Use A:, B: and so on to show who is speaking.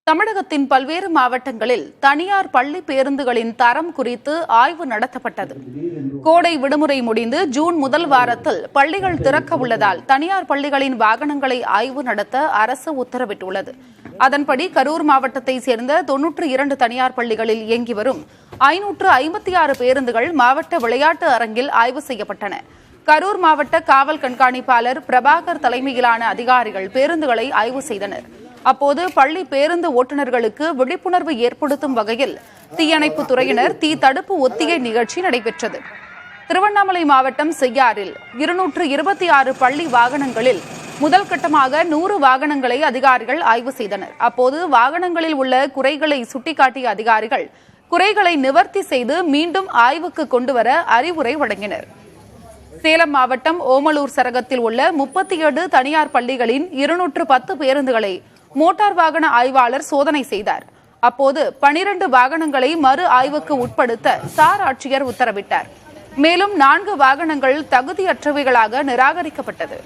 A: தமிழகத்தின் பல்வேறு மாவட்டங்களில் தனியார் பள்ளி பேருந்துகளின் தரம் குறித்து ஆய்வு நடத்தப்பட்டது. கோடை விடுமுறை முடிந்து ஜூன் முதல் வாரத்தில் பள்ளிகள் திறக்க உள்ளதால் தனியார் பள்ளிகளின் வாகனங்களை ஆய்வு நடத்த அரசு உத்தரவிட்டுள்ளது. அதன்படி கரூர் மாவட்டத்தைச் சேர்ந்த 92 தனியார் பள்ளிகளில் இயங்கி வரும் 556 பேருந்துகள் மாவட்ட விளையாட்டு அரங்கில் ஆய்வு செய்யப்பட்டன. கரூர் மாவட்ட காவல் கண்காணிப்பாளர் பிரபாகர் தலைமையிலான அதிகாரிகள் பேருந்துகளை ஆய்வு செய்தனர். அப்போது பள்ளி பேருந்து ஓட்டுநர்களுக்கு விழிப்புணர்வு ஏற்படுத்தும் வகையில் தீயணைப்புத் துறையினர் தீ தடுப்பு ஒத்திகை நிகழ்ச்சி நடைபெற்றது. திருவண்ணாமலை மாவட்டம் செய்யாறில் 226 பள்ளி வாகனங்களில் முதல் கட்டமாக 100 வாகனங்களை அதிகாரிகள் ஆய்வு செய்தனர். அப்போது வாகனங்களில் உள்ள குறைகளை சுட்டிக்காட்டிய அதிகாரிகள் குறைகளை நிவர்த்தி செய்து மீண்டும் ஆய்வுக்கு கொண்டுவர அறிவுரை வழங்கினர். சேலம் மாவட்டம் ஓமலூர் சரகத்தில் உள்ள 37 தனியார் பள்ளிகளின் 210 பேருந்துகளை மோட்டார் வாகன ஆய்வாளர் சோதனை செய்தார். அப்போது 12 வாகனங்களை மறு ஆய்வுக்கு உட்படுத்த சார் ஆட்சியர் உத்தரவிட்டார். மேலும் 4 வாகனங்கள் தகுதியற்றவைகளாக நிராகரிக்கப்பட்டது.